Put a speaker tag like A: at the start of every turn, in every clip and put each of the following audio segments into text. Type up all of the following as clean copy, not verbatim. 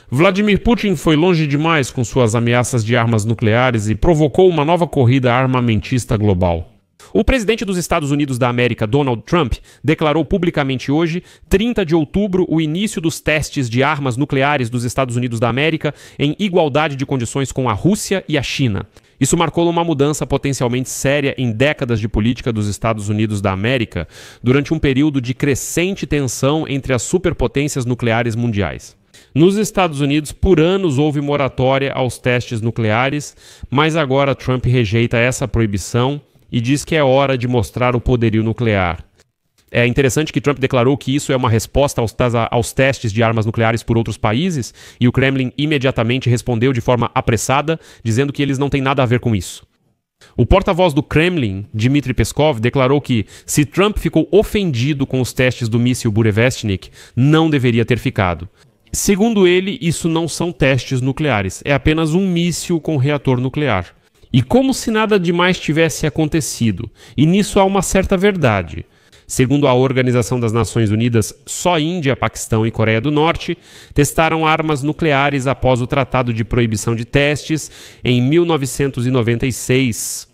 A: Vladimir Putin foi longe demais com suas ameaças de armas nucleares e provocou uma nova corrida armamentista global. O presidente dos Estados Unidos da América, Donald Trump, declarou publicamente hoje, 30 de outubro, o início dos testes de armas nucleares dos Estados Unidos da América em igualdade de condições com a Rússia e a China. Isso marcou uma mudança potencialmente séria em décadas de política dos Estados Unidos da América, durante um período de crescente tensão entre as superpotências nucleares mundiais. Nos Estados Unidos, por anos houve moratória aos testes nucleares, mas agora Trump rejeita essa proibição e diz que é hora de mostrar o poderio nuclear. É interessante que Trump declarou que isso é uma resposta aos testes de armas nucleares por outros países, e o Kremlin imediatamente respondeu de forma apressada, dizendo que eles não têm nada a ver com isso. O porta-voz do Kremlin, Dmitry Peskov, declarou que, se Trump ficou ofendido com os testes do míssil Burevestnik, não deveria ter ficado. Segundo ele, isso não são testes nucleares, é apenas um míssil com reator nuclear. E como se nada demais tivesse acontecido, e nisso há uma certa verdade. Segundo a Organização das Nações Unidas, só Índia, Paquistão e Coreia do Norte testaram armas nucleares após o Tratado de Proibição de Testes em 1996.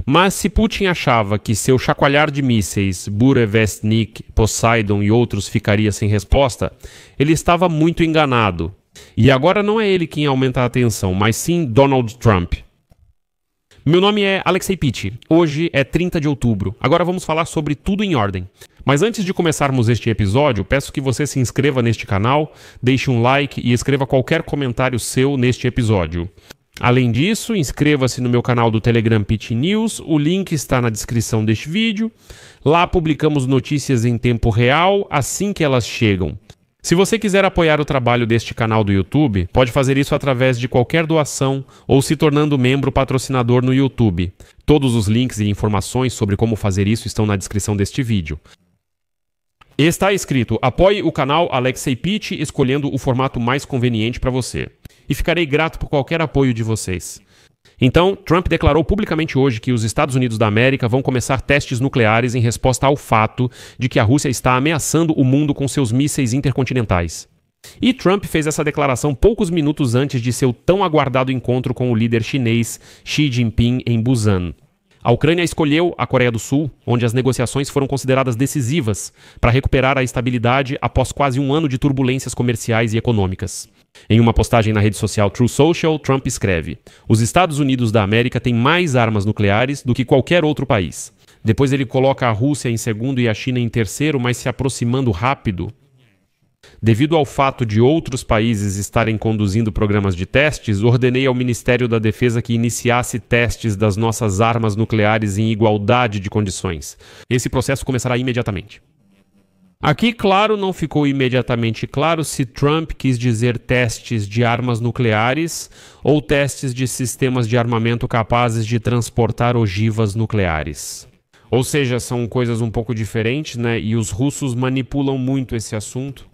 A: Mas se Putin achava que seu chacoalhar de mísseis, Burevestnik, Poseidon e outros ficaria sem resposta, ele estava muito enganado. E agora não é ele quem aumenta a atenção, mas sim Donald Trump. Meu nome é Alexei Pitti. Hoje é 30 de outubro. Agora vamos falar sobre tudo em ordem. Mas antes de começarmos este episódio, peço que você se inscreva neste canal, deixe um like e escreva qualquer comentário seu neste episódio. Além disso, inscreva-se no meu canal do Telegram Pitti News, o link está na descrição deste vídeo. Lá publicamos notícias em tempo real assim que elas chegam. Se você quiser apoiar o trabalho deste canal do YouTube, pode fazer isso através de qualquer doação ou se tornando membro patrocinador no YouTube. Todos os links e informações sobre como fazer isso estão na descrição deste vídeo. Está escrito: apoie o canal Alexei Pitti escolhendo o formato mais conveniente para você. E ficarei grato por qualquer apoio de vocês. Então, Trump declarou publicamente hoje que os Estados Unidos da América vão começar testes nucleares em resposta ao fato de que a Rússia está ameaçando o mundo com seus mísseis intercontinentais. E Trump fez essa declaração poucos minutos antes de seu tão aguardado encontro com o líder chinês Xi Jinping em Busan. A Ucrânia escolheu a Coreia do Sul, onde as negociações foram consideradas decisivas para recuperar a estabilidade após quase um ano de turbulências comerciais e econômicas. Em uma postagem na rede social Truth Social, Trump escreve: os Estados Unidos da América têm mais armas nucleares do que qualquer outro país. Depois ele coloca a Rússia em segundo e a China em terceiro, mas se aproximando rápido. Devido ao fato de outros países estarem conduzindo programas de testes, ordenei ao Ministério da Defesa que iniciasse testes das nossas armas nucleares em igualdade de condições. Esse processo começará imediatamente. Aqui, claro, não ficou imediatamente claro se Trump quis dizer testes de armas nucleares ou testes de sistemas de armamento capazes de transportar ogivas nucleares. Ou seja, são coisas um pouco diferentes, né? E os russos manipulam muito esse assunto.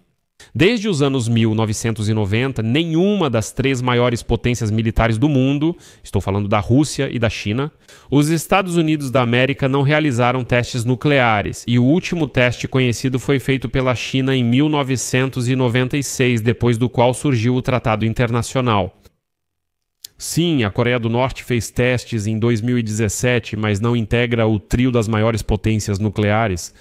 A: Desde os anos 1990, nenhuma das três maiores potências militares do mundo, estou falando da Rússia e da China, os Estados Unidos da América não realizaram testes nucleares, e o último teste conhecido foi feito pela China em 1996, depois do qual surgiu o Tratado Internacional. Sim, a Coreia do Norte fez testes em 2017, mas não integra o trio das maiores potências nucleares.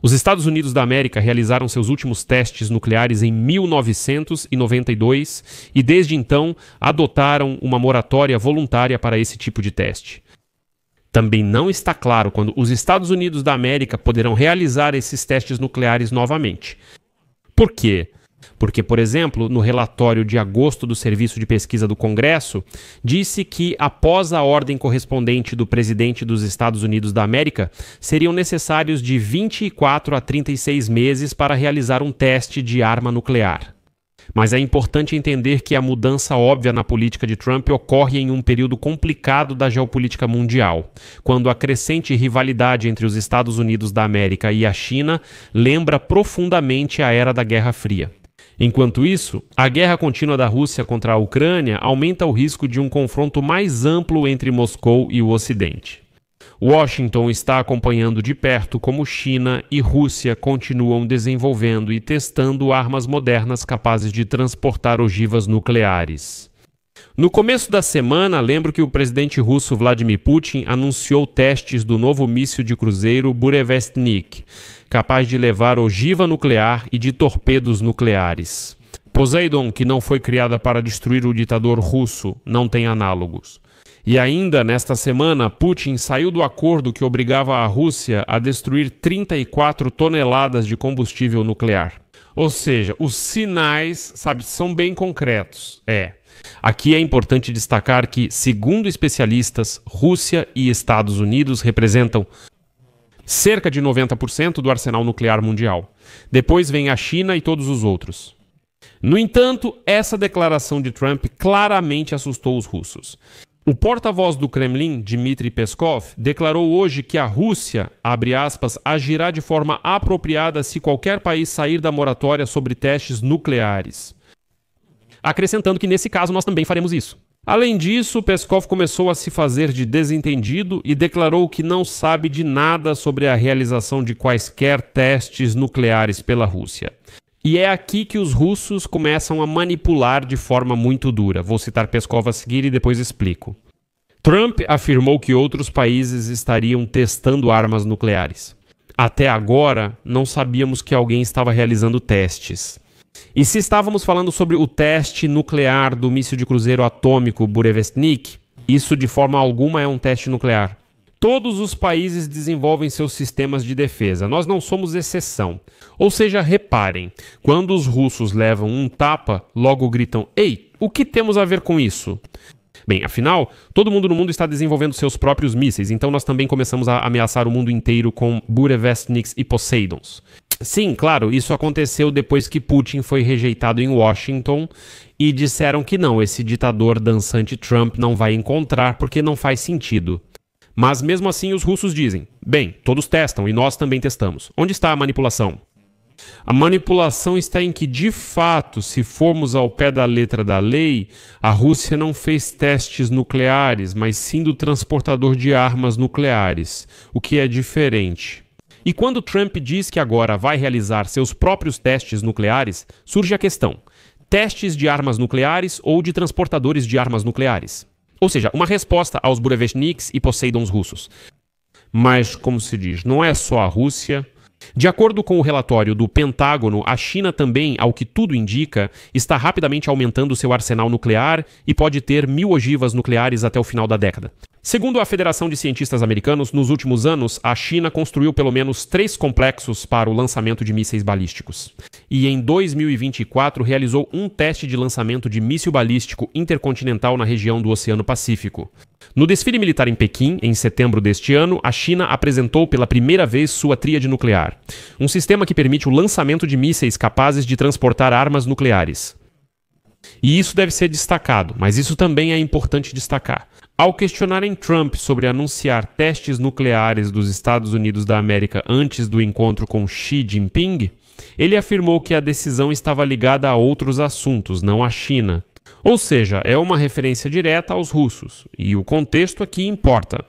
A: Os Estados Unidos da América realizaram seus últimos testes nucleares em 1992 e desde então adotaram uma moratória voluntária para esse tipo de teste. Também não está claro quando os Estados Unidos da América poderão realizar esses testes nucleares novamente. Por quê? Porque, por exemplo, no relatório de agosto do Serviço de Pesquisa do Congresso, disse que, após a ordem correspondente do presidente dos Estados Unidos da América, seriam necessários de 24 a 36 meses para realizar um teste de arma nuclear. Mas é importante entender que a mudança óbvia na política de Trump ocorre em um período complicado da geopolítica mundial, quando a crescente rivalidade entre os Estados Unidos da América e a China lembra profundamente a era da Guerra Fria. Enquanto isso, a guerra contínua da Rússia contra a Ucrânia aumenta o risco de um confronto mais amplo entre Moscou e o Ocidente. Washington está acompanhando de perto como China e Rússia continuam desenvolvendo e testando armas modernas capazes de transportar ogivas nucleares. No começo da semana, lembro que o presidente russo Vladimir Putin anunciou testes do novo míssil de cruzeiro Burevestnik, capaz de levar ogiva nuclear e de torpedos nucleares. Poseidon, que não foi criada para destruir o ditador russo, não tem análogos. E ainda nesta semana, Putin saiu do acordo que obrigava a Rússia a destruir 34 toneladas de combustível nuclear. Ou seja, os sinais, são bem concretos. Aqui é importante destacar que, segundo especialistas, Rússia e Estados Unidos representam cerca de 90% do arsenal nuclear mundial. Depois vem a China e todos os outros. No entanto, essa declaração de Trump claramente assustou os russos. O porta-voz do Kremlin, Dmitry Peskov, declarou hoje que a Rússia, abre aspas, agirá de forma apropriada se qualquer país sair da moratória sobre testes nucleares, acrescentando que nesse caso nós também faremos isso. Além disso, Peskov começou a se fazer de desentendido e declarou que não sabe de nada sobre a realização de quaisquer testes nucleares pela Rússia. E é aqui que os russos começam a manipular de forma muito dura. Vou citar Peskov a seguir e depois explico. Trump afirmou que outros países estariam testando armas nucleares. Até agora, não sabíamos que alguém estava realizando testes. E se estávamos falando sobre o teste nuclear do míssil de cruzeiro atômico Burevestnik, isso de forma alguma é um teste nuclear. Todos os países desenvolvem seus sistemas de defesa. Nós não somos exceção. Ou seja, reparem, quando os russos levam um tapa, logo gritam: "Ei, o que temos a ver com isso?" Bem, afinal, todo mundo no mundo está desenvolvendo seus próprios mísseis, então nós também começamos a ameaçar o mundo inteiro com Burevestniks e Poseidons. Sim, claro, isso aconteceu depois que Putin foi rejeitado em Washington e disseram que não, esse ditador dançante Trump não vai encontrar porque não faz sentido. Mas mesmo assim os russos dizem: bem, todos testam e nós também testamos. Onde está a manipulação? A manipulação está em que, de fato, se formos ao pé da letra da lei, a Rússia não fez testes nucleares, mas sim do transportador de armas nucleares, o que é diferente. E quando Trump diz que agora vai realizar seus próprios testes nucleares, surge a questão: testes de armas nucleares ou de transportadores de armas nucleares? Ou seja, uma resposta aos Burevestniks e Poseidons russos. Mas, como se diz, não é só a Rússia. De acordo com o relatório do Pentágono, a China também, ao que tudo indica, está rapidamente aumentando seu arsenal nuclear e pode ter 1.000 ogivas nucleares até o final da década. Segundo a Federação de Cientistas Americanos, nos últimos anos, a China construiu pelo menos 3 complexos para o lançamento de mísseis balísticos. E em 2024 realizou um teste de lançamento de míssil balístico intercontinental na região do Oceano Pacífico. No desfile militar em Pequim, em setembro deste ano, a China apresentou pela primeira vez sua tríade nuclear, um sistema que permite o lançamento de mísseis capazes de transportar armas nucleares. E isso deve ser destacado, mas isso também é importante destacar. Ao questionarem Trump sobre anunciar testes nucleares dos Estados Unidos da América antes do encontro com Xi Jinping, ele afirmou que a decisão estava ligada a outros assuntos, não à China. Ou seja, é uma referência direta aos russos, e o contexto aqui importa.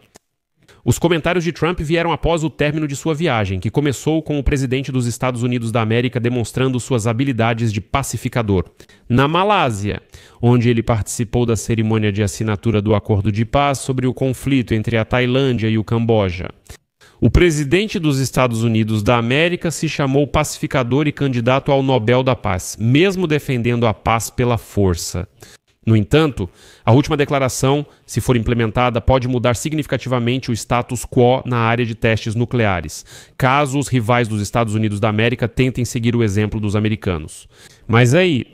A: Os comentários de Trump vieram após o término de sua viagem, que começou com o presidente dos Estados Unidos da América demonstrando suas habilidades de pacificador, na Malásia, onde ele participou da cerimônia de assinatura do acordo de paz sobre o conflito entre a Tailândia e o Camboja. O presidente dos Estados Unidos da América se chamou pacificador e candidato ao Nobel da Paz, mesmo defendendo a paz pela força. No entanto, a última declaração, se for implementada, pode mudar significativamente o status quo na área de testes nucleares, caso os rivais dos Estados Unidos da América tentem seguir o exemplo dos americanos. Mas aí,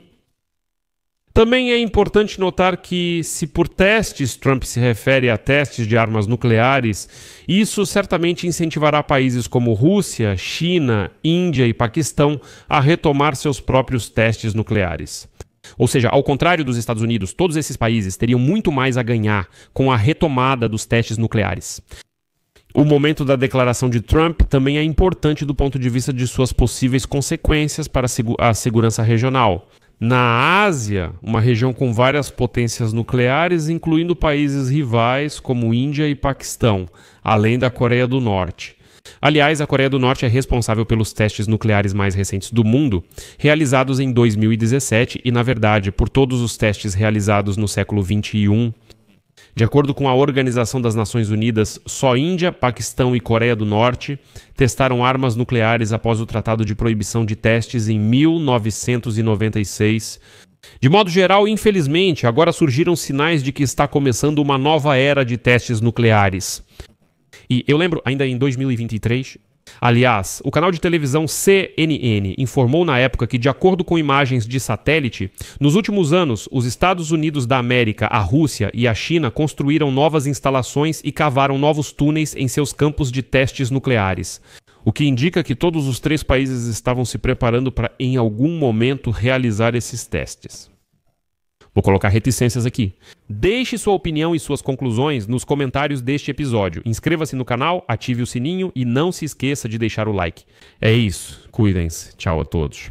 A: também é importante notar que, se por testes Trump se refere a testes de armas nucleares, isso certamente incentivará países como Rússia, China, Índia e Paquistão a retomar seus próprios testes nucleares. Ou seja, ao contrário dos Estados Unidos, todos esses países teriam muito mais a ganhar com a retomada dos testes nucleares. O momento da declaração de Trump também é importante do ponto de vista de suas possíveis consequências para a segurança regional. Na Ásia, uma região com várias potências nucleares, incluindo países rivais como Índia e Paquistão, além da Coreia do Norte. Aliás, a Coreia do Norte é responsável pelos testes nucleares mais recentes do mundo, realizados em 2017 e, na verdade, por todos os testes realizados no século XXI. De acordo com a Organização das Nações Unidas, só Índia, Paquistão e Coreia do Norte testaram armas nucleares após o Tratado de Proibição de Testes em 1996. De modo geral, infelizmente, agora surgiram sinais de que está começando uma nova era de testes nucleares. E eu lembro, ainda em 2023, aliás, o canal de televisão CNN informou na época que, de acordo com imagens de satélite, nos últimos anos, os Estados Unidos da América, a Rússia e a China construíram novas instalações e cavaram novos túneis em seus campos de testes nucleares, o que indica que todos os três países estavam se preparando para, em algum momento, realizar esses testes. Vou colocar reticências aqui. Deixe sua opinião e suas conclusões nos comentários deste episódio. Inscreva-se no canal, ative o sininho e não se esqueça de deixar o like. É isso. Cuidem-se. Tchau a todos.